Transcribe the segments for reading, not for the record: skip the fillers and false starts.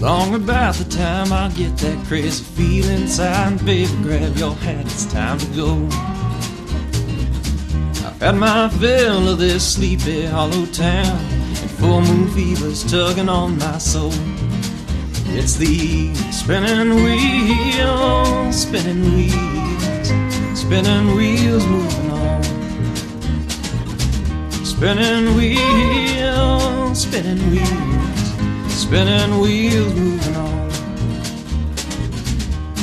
Long about the time I get that crazy feeling inside. Baby, grab your hat, it's time to go. I've had my fill of this sleepy hollow town, and full moon fever's tugging on my soul. It's the spinning wheels, spinning wheels, spinning wheels moving on. Spinning wheels, spinning wheels, spinning wheels moving on.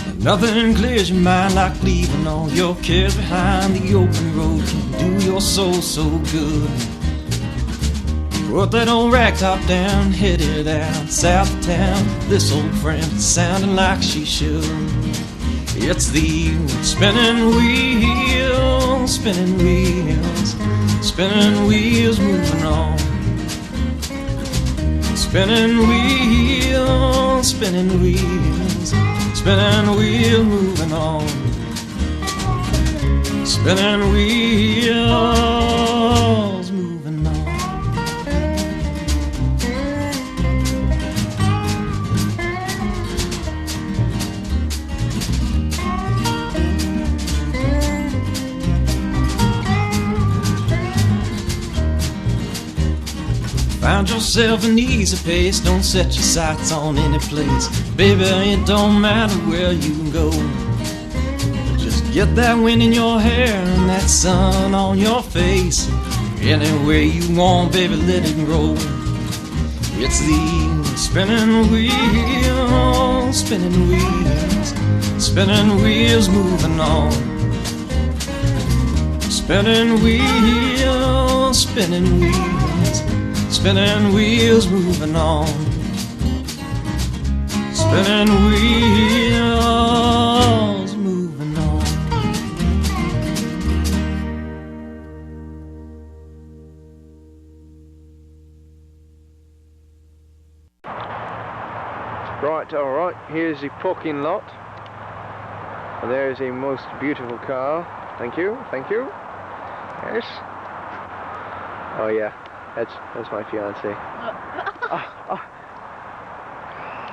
And nothing clears your mind like leaving all your cares behind. The open road can do your soul so good. Put that old ragtop down, headed out south of town. This old friend is sounding like she should. It's the spinning wheels, spinning wheels, spinning wheels moving on. Spinning wheels, spinning wheels, spinning wheels moving on. Spinning wheels moving on. Find yourself an easy pace, don't set your sights on any place. Baby, it don't matter where you can go. Just get that wind in your hair and that sun on your face. Anywhere you want, baby, let it roll. It's the spinning wheels, spinning wheels, spinning wheels moving on. Spinning wheels, spinning wheels, spinning wheels moving on. Spinning wheels moving on. Right, alright, here's the parking lot. And there's a most beautiful car. Thank you, thank you. Yes. Oh yeah. That's my fiance.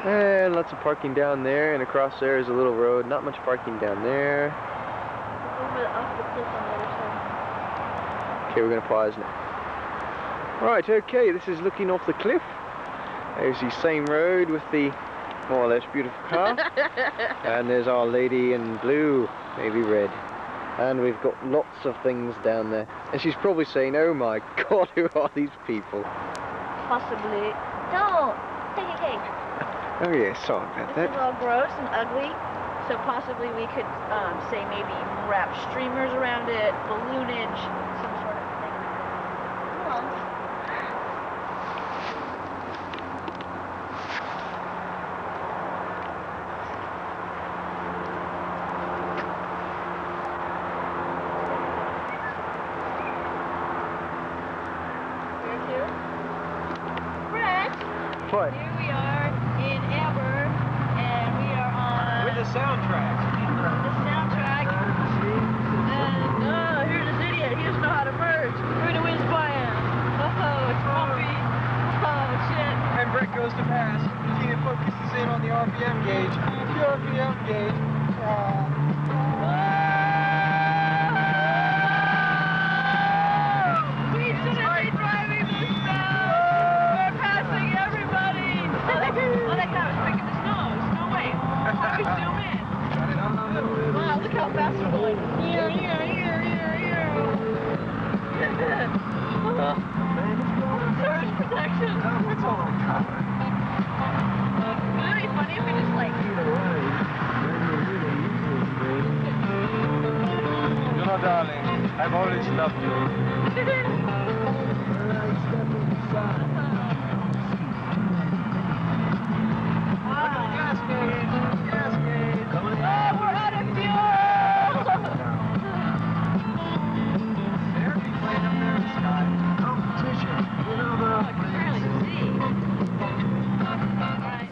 And lots of parking down there, and across there is a little road. Not much parking down there. Over off the cliff on the other side. Okay, we're gonna pause now. Right, okay, this is looking off the cliff. There's the same road with the more or less beautiful car. And there's our lady in blue, maybe red. And we've got lots of things down there. And she's probably saying, oh my god, who are these people? Possibly. Don't! Hey. Oh yeah, sorry about This that. is all gross and ugly. So possibly we could say maybe wrap streamers around it, balloonage, some sort of thing. Come on. What? Here we are in Amber, and we are on... With the soundtrack. The soundtrack. And, here's this idiot. He doesn't know how to merge. We're in a whiz by him. Oh, it's bumpy. Oh, shit. And Brett goes to pass. He focuses in on the RPM gauge. The RPM gauge. We shouldn't be driving this fast. We're passing everybody. Oh, that guy was picking his nose. No way. How do we zoom in? Wow, look how fast we're going. Here. Surge protection. It's all right. Wouldn't it be funny if we just like... You know, darling, I've always loved you. Gas gauge. Oh, we're out of fuel! Airplane up there in the sky. Competition. You know Oh, I can barely see. Alright.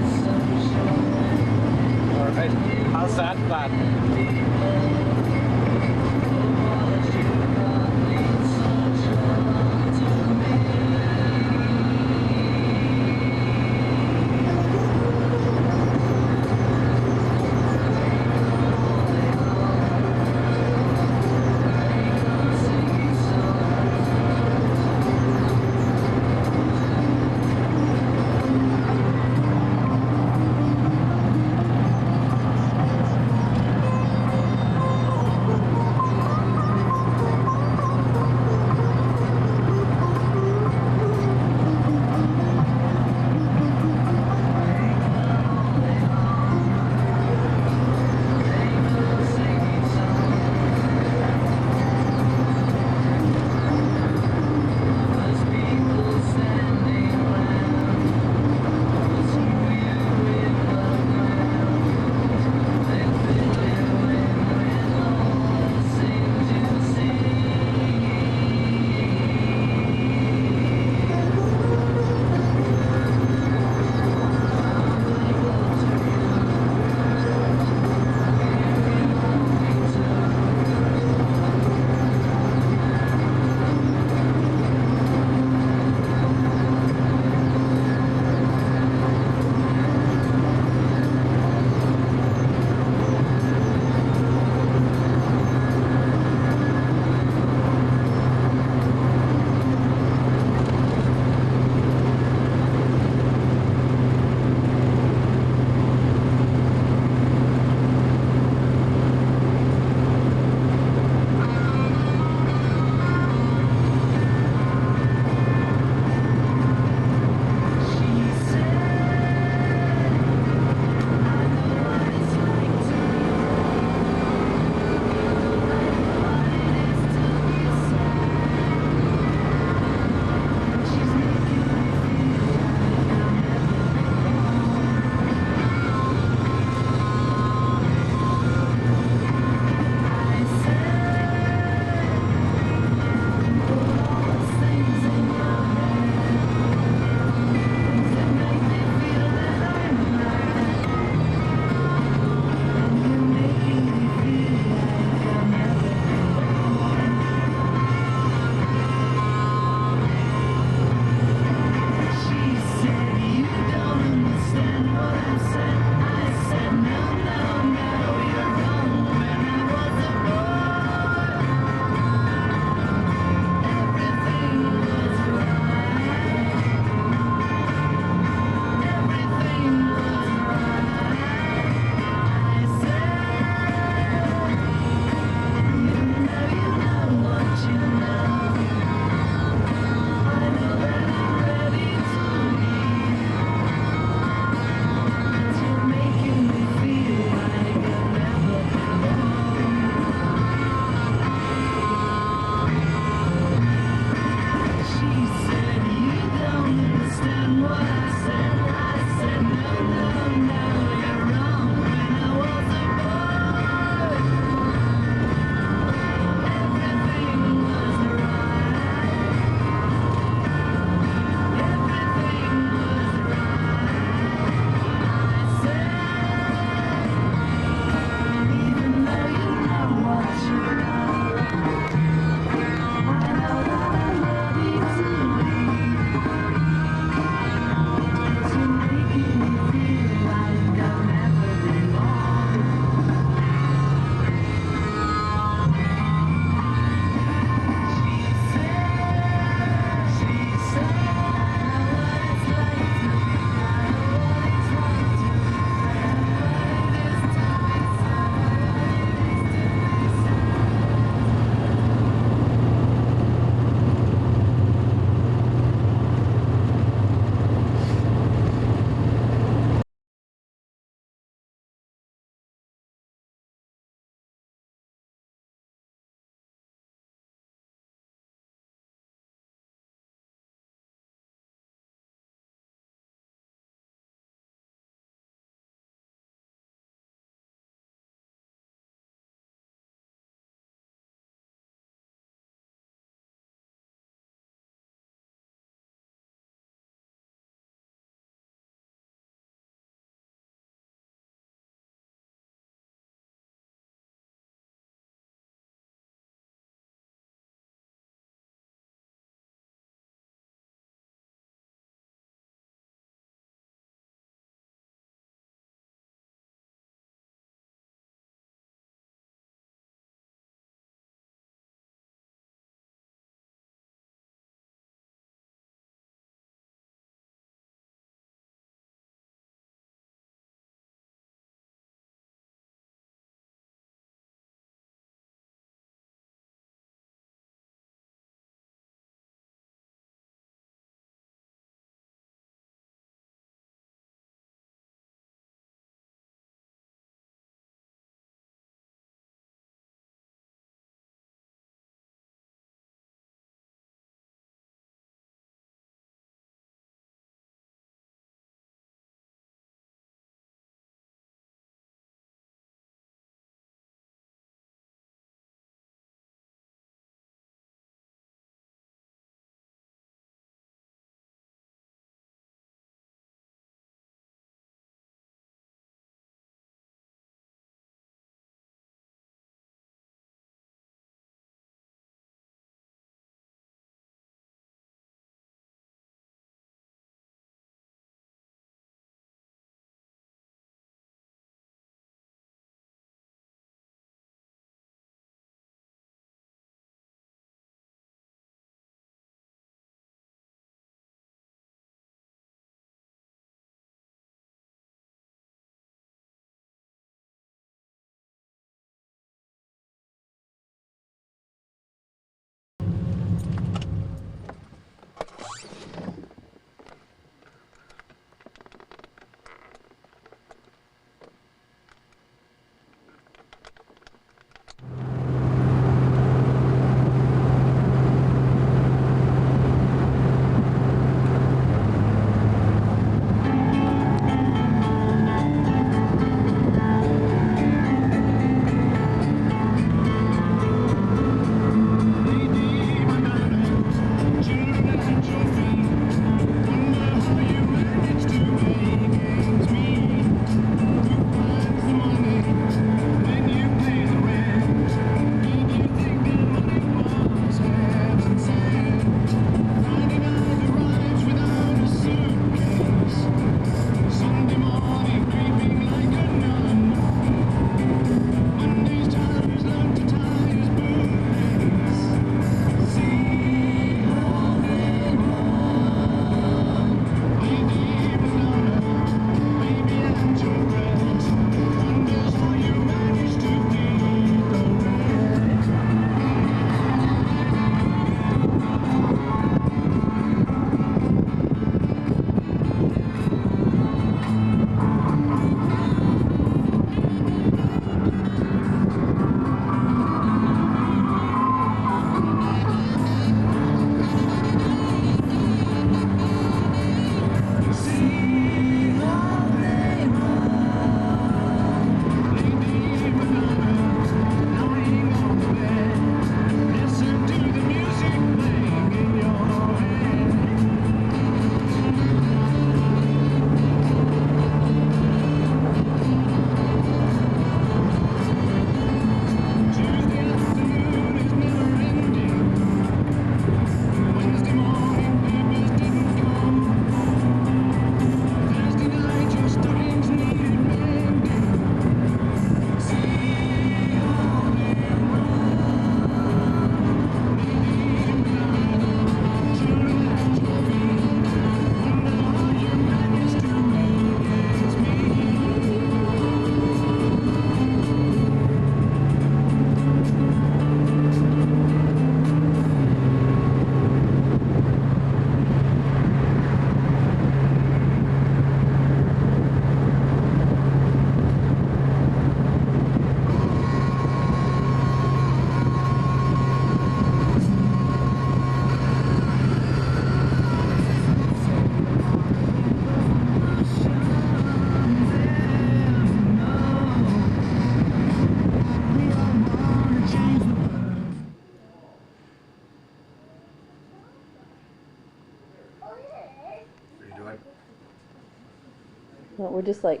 We're just like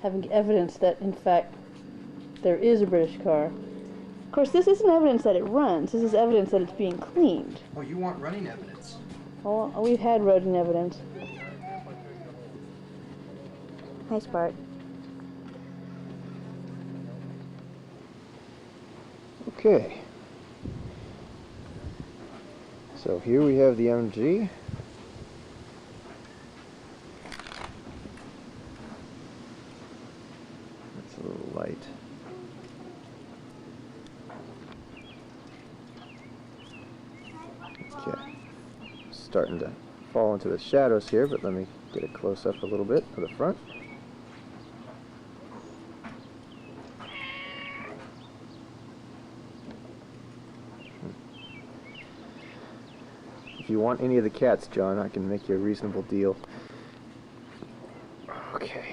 having evidence that, in fact, there is a British car. Of course, this isn't evidence that it runs. This is evidence that it's being cleaned. Oh, you want running evidence? Oh, we've had rodent evidence. Hi, Spark. Okay. So here we have the MG. That's a little light. Okay. Starting to fall into the shadows here, but let me get a close up a little bit of the front. If you want any of the cats, John, I can make you a reasonable deal. Okay.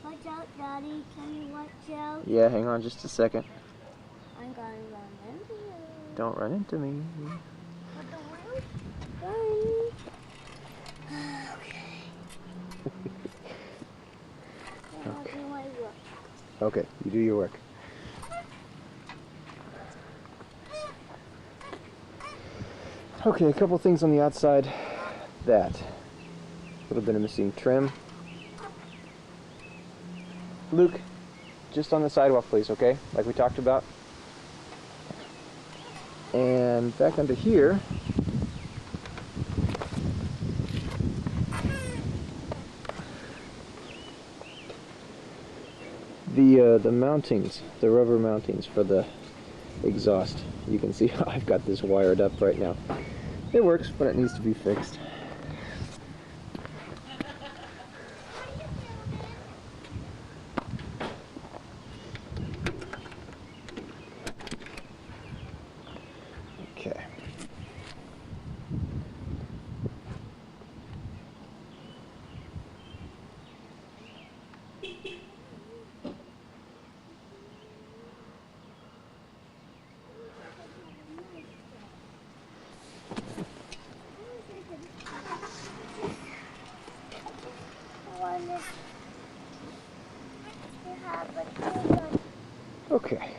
Watch out, Daddy. Can you watch out? Yeah, hang on just a second. I'm gonna run into you. Don't run into me. What the world? Run. Okay. I'll do my work. Okay, you do your work. Okay, a couple things on the outside. That. A little bit of missing trim. Luke, just on the sidewalk, please, okay? Like we talked about. And back under here, the mountings, the rubber mountings for the exhaust. You can see how I've got this wired up right now. It works, but it needs to be fixed. Okay. Okay.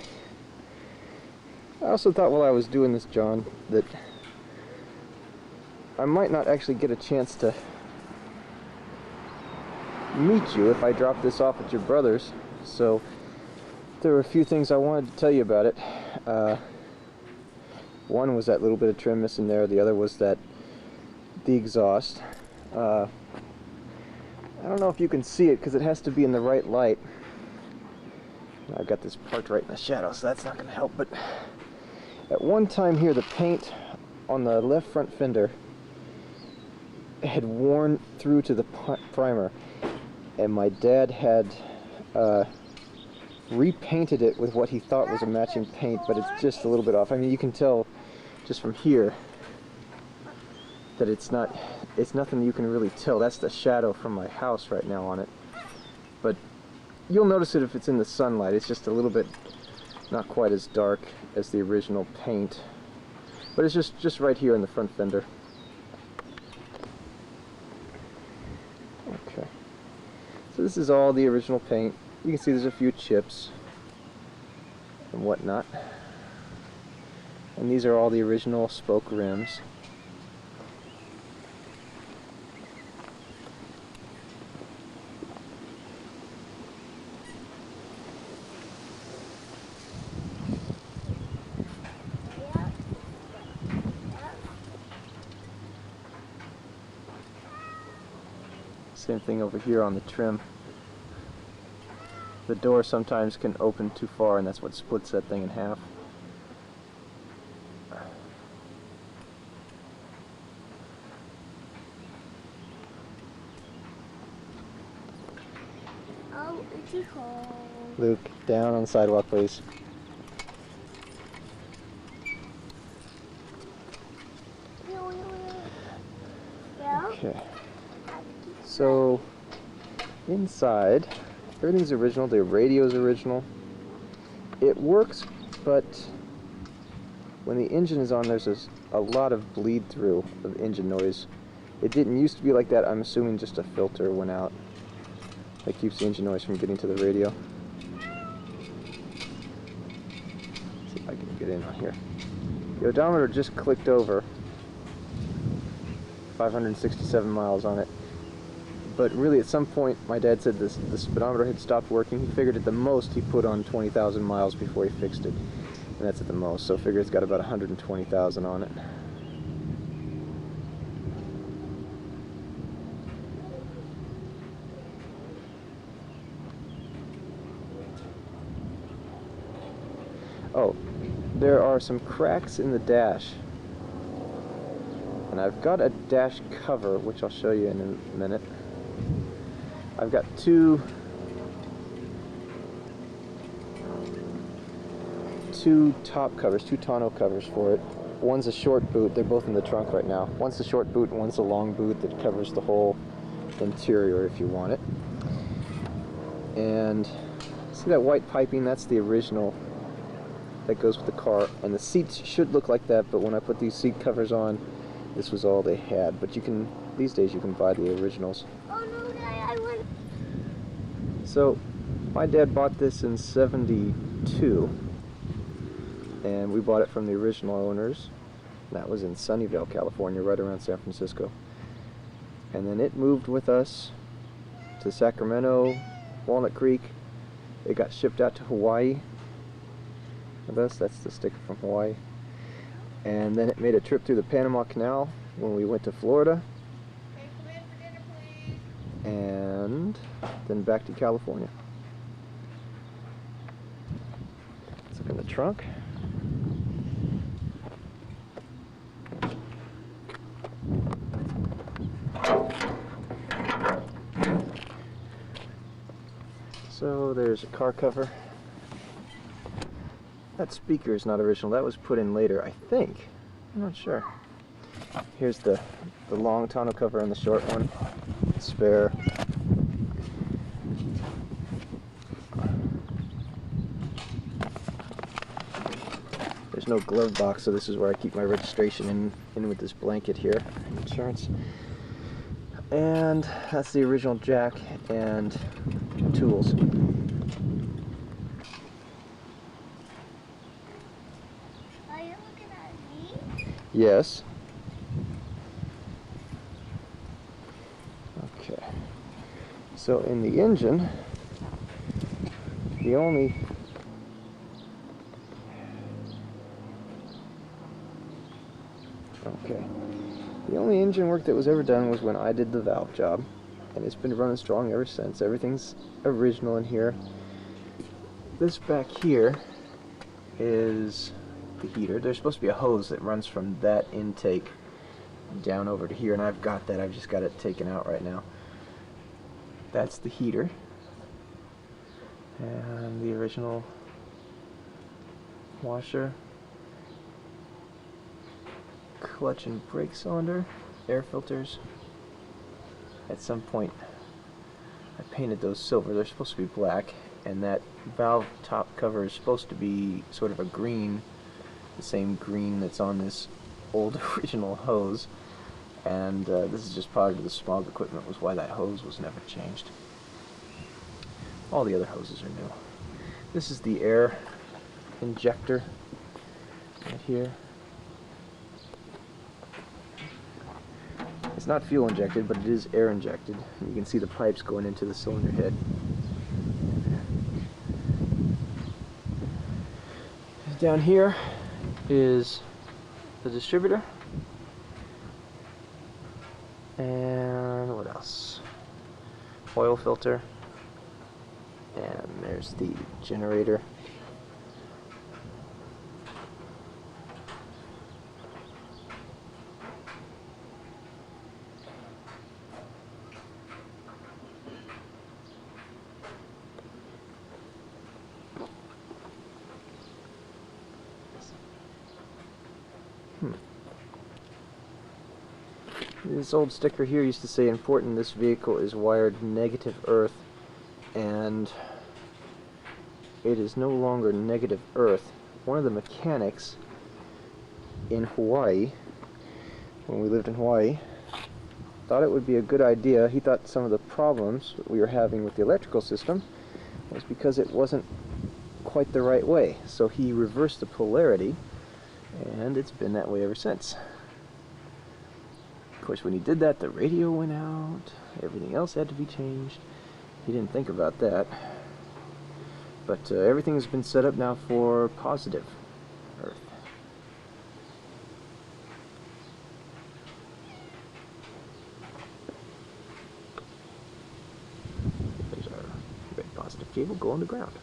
I also thought while I was doing this, John, that I might not actually get a chance to meet you if I drop this off at your brother's. So there were a few things I wanted to tell you about it. One was that little bit of trim missing there. The other was that the exhaust. I don't know if you can see it because it has to be in the right light. I've got this parked right in the shadow, so that's not going to help. But at one time here, the paint on the left front fender had worn through to the primer, and my dad had repainted it with what he thought was a matching paint, but it's just a little bit off. I mean, you can tell just from here that it's nothing you can really tell. That's the shadow from my house right now on it. But you'll notice it if it's in the sunlight. It's just a little bit not quite as dark as the original paint. But it's just right here in the front fender. Okay. So this is all the original paint. You can see there's a few chips and whatnot. And these are all the original spoke rims. Same thing over here on the trim. The door sometimes can open too far, and that's what splits that thing in half. Chico. Luke, down on the sidewalk, please. Yeah. Okay. So, inside, everything's original. The radio's original. It works, but when the engine is on, there's a lot of bleed through of engine noise. It didn't used to be like that. I'm assuming just a filter went out that keeps the engine noise from getting to the radio. Let's see if I can get in on here. The odometer just clicked over 567 miles on it. But really, at some point, my dad said the speedometer had stopped working. He figured at the most he put on 20,000 miles before he fixed it. And that's at the most, so figure it's got about 120,000 on it. Oh, there are some cracks in the dash. And I've got a dash cover, which I'll show you in a minute. I've got two top covers, two tonneau covers for it. One's a short boot, they're both in the trunk right now. One's the short boot and one's the long boot that covers the whole interior if you want it. And see that white piping? That's the original that goes with the car. And the seats should look like that, but when I put these seat covers on, this was all they had. But you can, these days you can buy the originals. Oh no, Dad, I want. So, my dad bought this in '72, and we bought it from the original owners. That was in Sunnyvale, California, right around San Francisco. And then it moved with us to Sacramento, Walnut Creek. It got shipped out to Hawaii with us. That's the sticker from Hawaii. And then it made a trip through the Panama Canal when we went to Florida. Hey, come in for dinner, please. And then back to California. Let's look in the trunk. So there's a car cover. That speaker is not original. That was put in later, I think. I'm not sure. Here's the long tonneau cover and the short one. Spare. There's no glove box, so this is where I keep my registration in with this blanket here. Insurance. And that's the original jack and tools. Are you looking at me? Yes. Okay. So in the engine, the only engine work that was ever done was when I did the valve job, and it's been running strong ever since. Everything's original in here. This back here is the heater. There's supposed to be a hose that runs from that intake down over to here, and I've got that. I've just got it taken out right now. That's the heater, and the original washer, clutch and brake cylinder, air filters. At some point I painted those silver. They're supposed to be black, and that valve top cover is supposed to be sort of a green, the same green that's on this old original hose. And this is just part of the smog equipment, was why that hose was never changed. All the other hoses are new. This is the air injector right here. It's not fuel injected, but it is air injected. You can see the pipes going into the cylinder head. Down here is the distributor. And what else? Oil filter. And there's the generator. This old sticker here used to say, important, this vehicle is wired negative earth, and it is no longer negative earth. One of the mechanics in Hawaii, when we lived in Hawaii, thought it would be a good idea. He thought some of the problems that we were having with the electrical system was because it wasn't quite the right way. So he reversed the polarity, and it's been that way ever since. Of course, when he did that, the radio went out, everything else had to be changed. He didn't think about that. But everything has been set up now for positive earth. There's our red positive cable going to ground.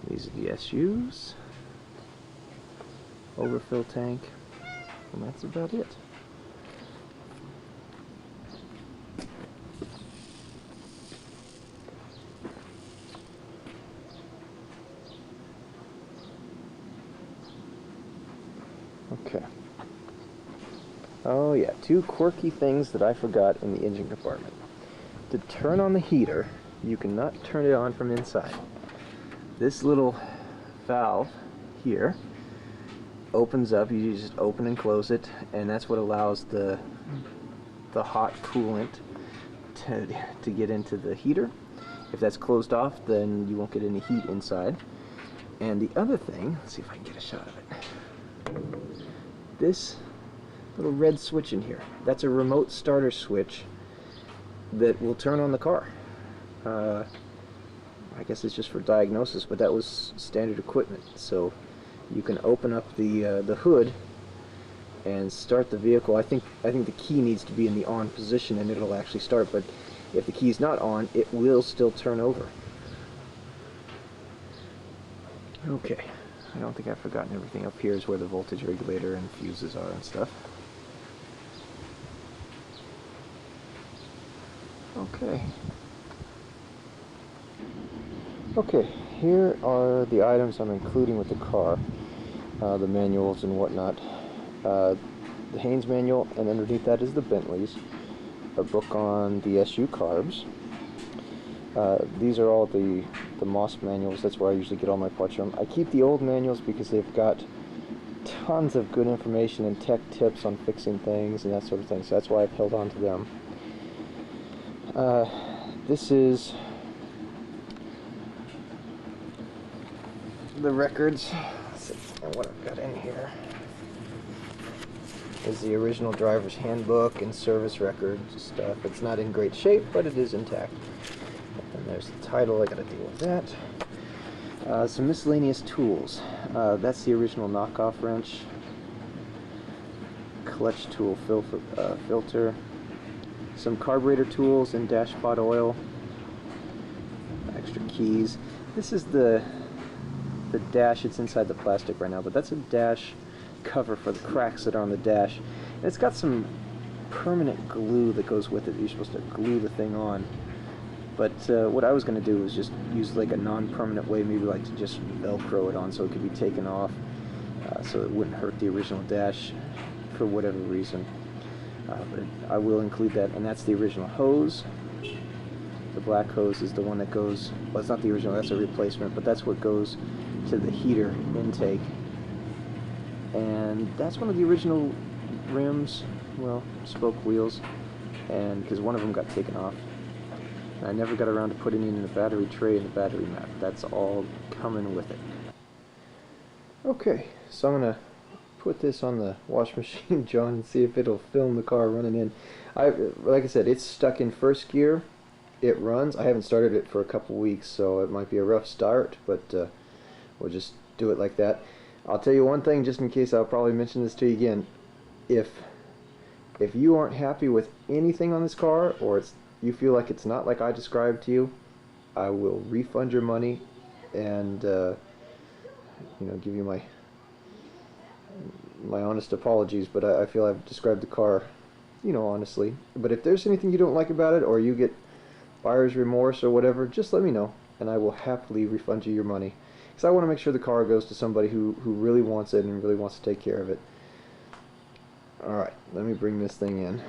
These are the SUs, overfill tank, and that's about it. Okay. Oh yeah, two quirky things that I forgot in the engine compartment. To turn on the heater, you cannot turn it on from inside. This little valve here opens up. You just open and close it, and that's what allows the hot coolant to get into the heater. If that's closed off, then you won't get any heat inside. And the other thing, let's see if I can get a shot of it. This little red switch in here, that's a remote starter switch that will turn on the car. I guess it's just for diagnosis, but that was standard equipment. So you can open up the hood and start the vehicle. I think the key needs to be in the on position and it'll actually start, but if the key's not on, it will still turn over. Okay, I don't think I've forgotten everything. Up here is where the voltage regulator and fuses are and stuff. Okay, here are the items I'm including with the car, the manuals and whatnot. The Haynes manual, and underneath that is the Bentley's, a book on the SU carbs. These are all the Moss manuals. That's where I usually get all my parts from. I keep the old manuals because they've got tons of good information and tech tips on fixing things and that sort of thing, so that's why I've held on to them. This is the records. Let's see what I've got in here. Is the original driver's handbook and service records stuff. It's not in great shape, but it is intact. And there's the title. I gotta deal with that. Some miscellaneous tools. That's the original knockoff wrench. Clutch tool filter. Some carburetor tools and dash pot oil. Extra keys. This is the dash. It's inside the plastic right now, but that's a dash cover for the cracks that are on the dash. And it's got some permanent glue that goes with it. You're supposed to glue the thing on. But what I was going to do was just use like a non-permanent way, maybe like to just Velcro it on so it could be taken off, so it wouldn't hurt the original dash for whatever reason. But I will include that, and that's the original hose. The black hose is the one that goes, well, it's not the original, that's a replacement, but that's what goes to the heater intake. And that's one of the original rims, well, spoke wheels, and because one of them got taken off. And I never got around to putting it in the battery tray and the battery map. That's all coming with it. Okay, so I'm going to put this on the wash machine, John, and see if it'll film the car running in. Like I said, it's stuck in first gear. It runs. I haven't started it for a couple weeks, so it might be a rough start, but we'll just do it like that. I'll tell you one thing, just in case I'll probably mention this to you again. If you aren't happy with anything on this car, or you feel like it's not like I described to you, I will refund your money and give you my honest apologies. But I feel I've described the car you know, honestly. But if there's anything you don't like about it, or you get buyer's remorse or whatever, just let me know, and I will happily refund you your money. Because I want to make sure the car goes to somebody who really wants it and really wants to take care of it. Alright, let me bring this thing in.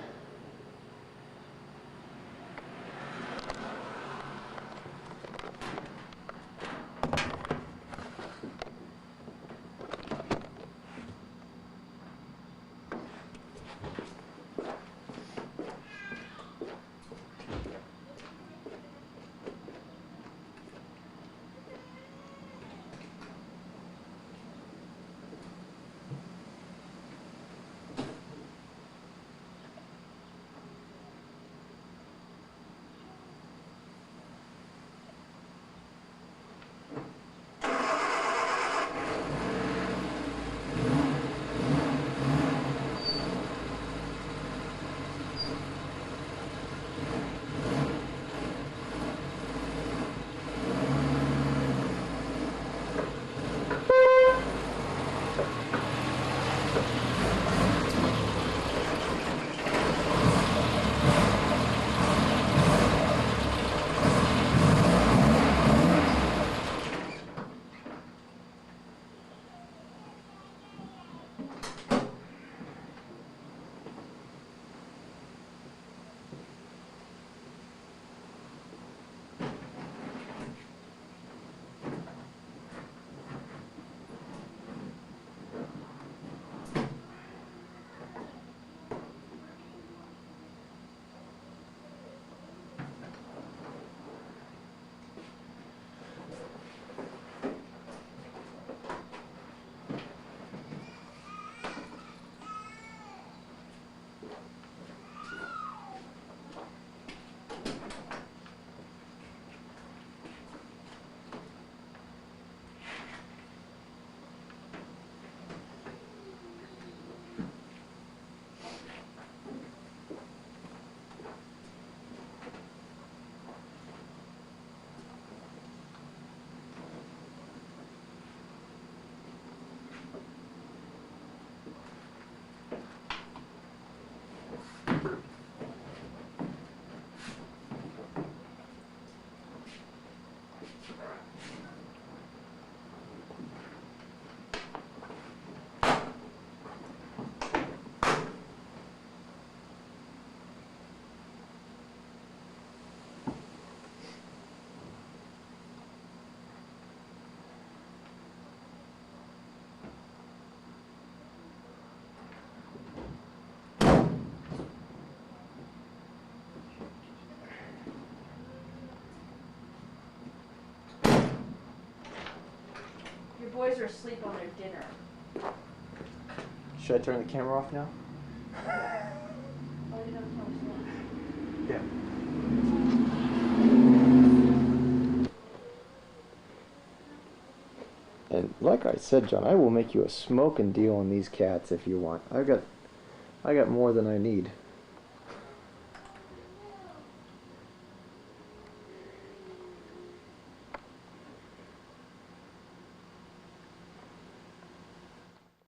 Your boys are asleep on their dinner. Should I turn the camera off now? Oh, you don't tell us that. Yeah. And like I said, John, I will make you a smoking deal on these cats if you want. I got more than I need.